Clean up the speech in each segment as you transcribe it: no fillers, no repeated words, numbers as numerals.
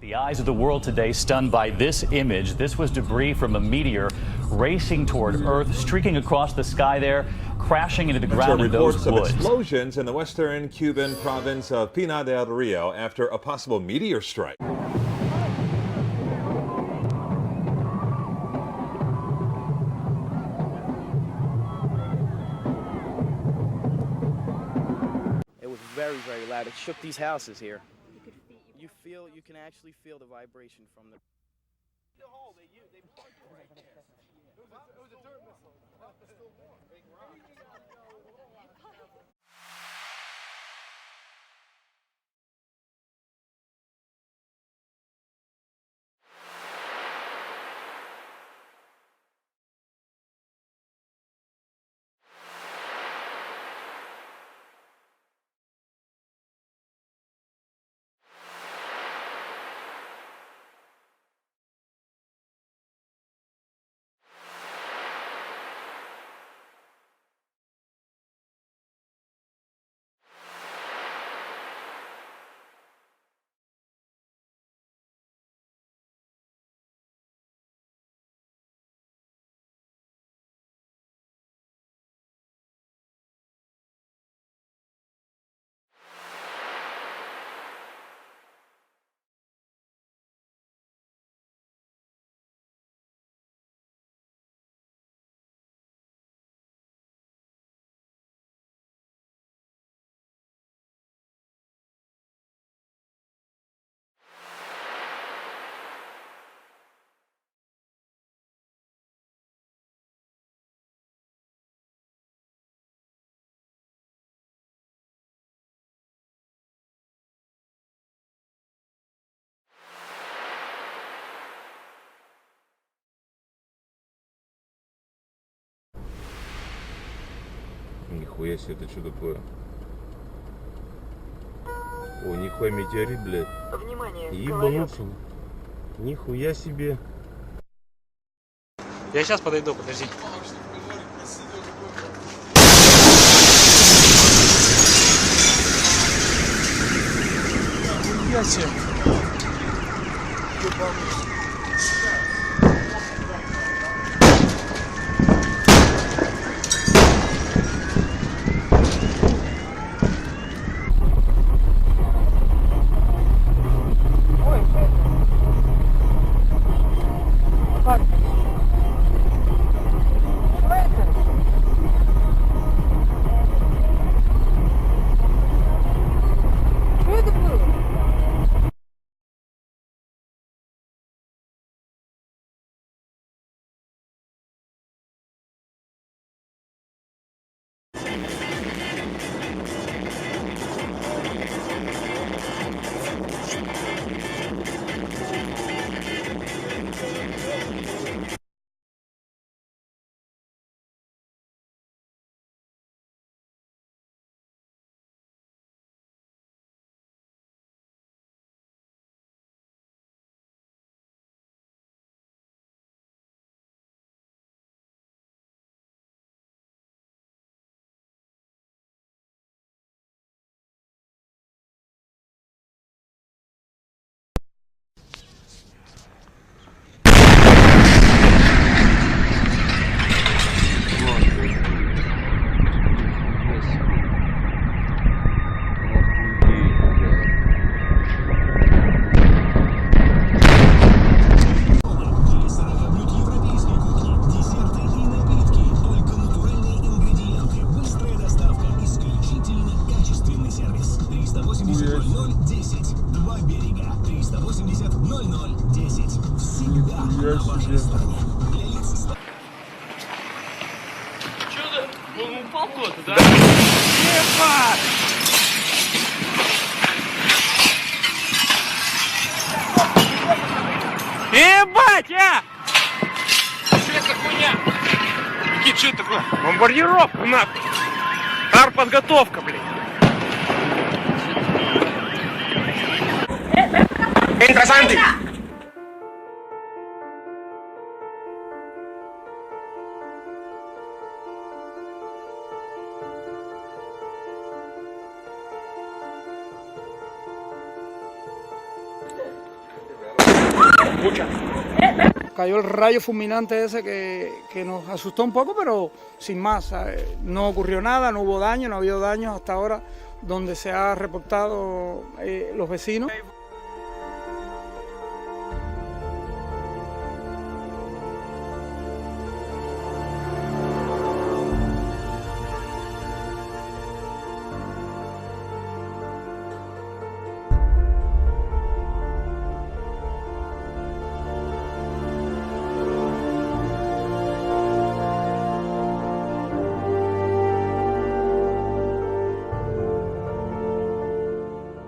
The eyes of the world today stunned by this image. This was debris from a meteor racing toward Earth, streaking across the sky there, crashing into the ground in those reports of woods. explosions in the western Cuban province of Pinar del Rio after a possible meteor strike. It was very, very loud. It shook these houses here. You can actually feel the vibration from the... The hole they plugged it right there. It was a dirt missile. It's still warm. Big rock. Нихуя себе, это что такое? О, нихуя метеорит, блядь. Внимание, Ебануться. Нихуя себе. Я сейчас подойду, подожди. Нихуя себе. Он упал куда-то, да? Ебать! Ебать, а! Что это хуйня? Никит, что это такое? Бомбардировка, нахуй! Артподготовка, блин! Интересанты! Muchas. Cayó el rayo fulminante ese que nos asustó un poco, pero sin más. No ocurrió nada, no hubo daño, no ha habido daños hasta ahora donde se ha reportado los vecinos.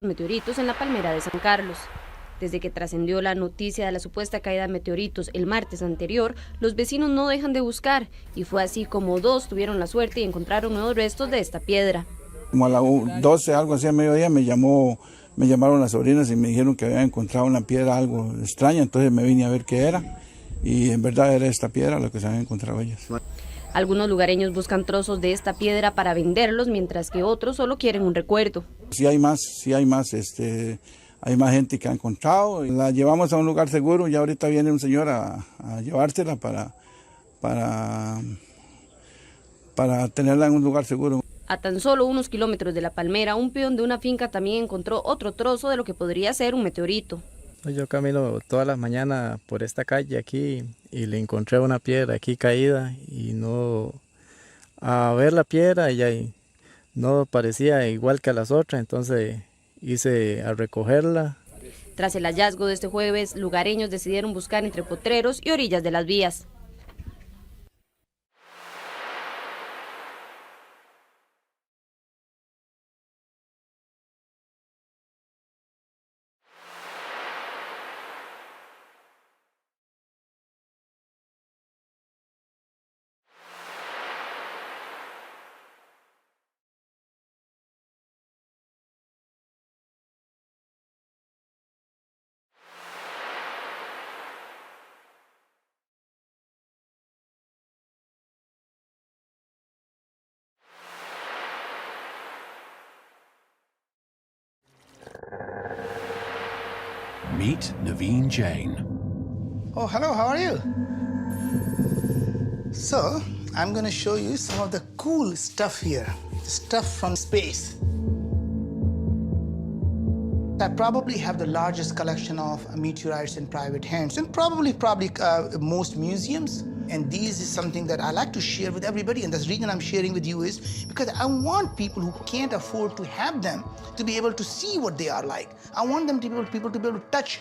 Meteoritos en la palmera de San Carlos. Desde que trascendió la noticia de la supuesta caída de meteoritos el martes anterior, los vecinos no dejan de buscar, y fue así como dos tuvieron la suerte y encontraron nuevos restos de esta piedra. Como a las 12, algo así a mediodía, me llamaron las sobrinas y me dijeron que habían encontrado una piedra algo extraña, entonces me vine a ver qué era, y en verdad era esta piedra lo que se habían encontrado ellas. Algunos lugareños buscan trozos de esta piedra para venderlos, mientras que otros solo quieren un recuerdo. Sí hay más, hay más gente que ha encontrado. La llevamos a un lugar seguro y ahorita viene un señor a llevársela para tenerla en un lugar seguro. A tan solo unos kilómetros de la palmera, un peón de una finca también encontró otro trozo de lo que podría ser un meteorito. Yo camino todas las mañanas por esta calle aquí y le encontré una piedra aquí caída y no, a ver la piedra y ahí no parecía igual que a las otras, entonces hice a recogerla. Tras el hallazgo de este jueves, lugareños decidieron buscar entre potreros y orillas de las vías. Meet Naveen Jain. Oh, hello, how are you? So, I'm going to show you some of the cool stuff here, stuff from space. I probably have the largest collection of meteorites in private hands, and probably most museums. And this is something that I like to share with everybody, and the reason I'm sharing with you is because I want people who can't afford to have them to be able to see what they are like. I want them to be people to be able to touch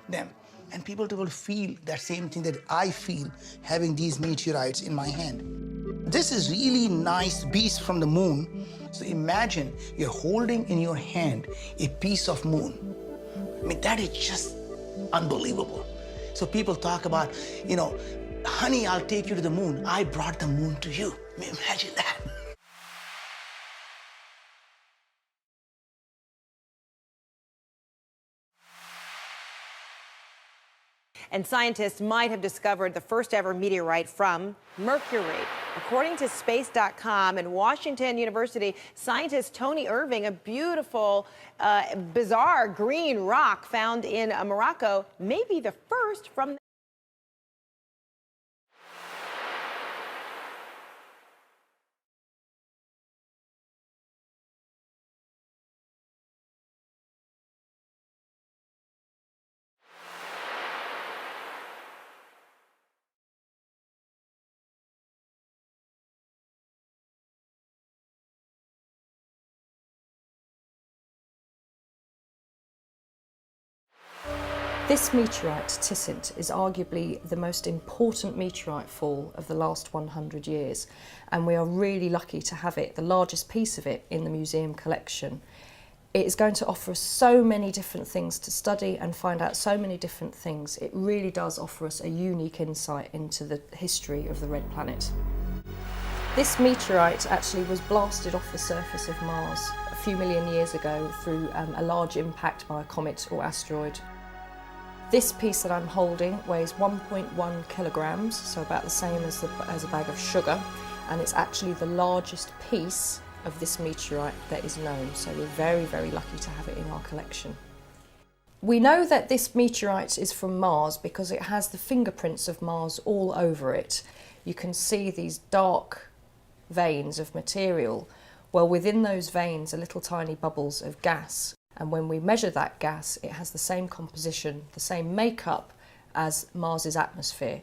them, and people to be able to feel that same thing that I feel having these meteorites in my hand. This is really nice beast from the moon. So imagine you're holding in your hand a piece of moon. I mean, that is just unbelievable. So people talk about, you know, honey, I'll take you to the moon. I brought the moon to you. I mean, imagine that. And scientists might have discovered the first ever meteorite from Meteorite. According to Space.com and Washington University, scientist Tony Irving, a beautiful, bizarre green rock found in Morocco, may be the first from This meteorite, Tissant, is arguably the most important meteorite fall of the last 100 years, and we are really lucky to have it, the largest piece of it, in the museum collection. It is going to offer us so many different things to study and find out so many different things. It really does offer us a unique insight into the history of the red planet. This meteorite actually was blasted off the surface of Mars a few million years ago through a large impact by a comet or asteroid. This piece that I'm holding weighs 1.1 kilograms, so about the same as a bag of sugar, and it's actually the largest piece of this meteorite that is known, so we're very, very lucky to have it in our collection. We know that this meteorite is from Mars because it has the fingerprints of Mars all over it. You can see these dark veins of material. Well, within those veins are little tiny bubbles of gas. And when we measure that gas, it has the same composition, the same makeup as Mars's atmosphere.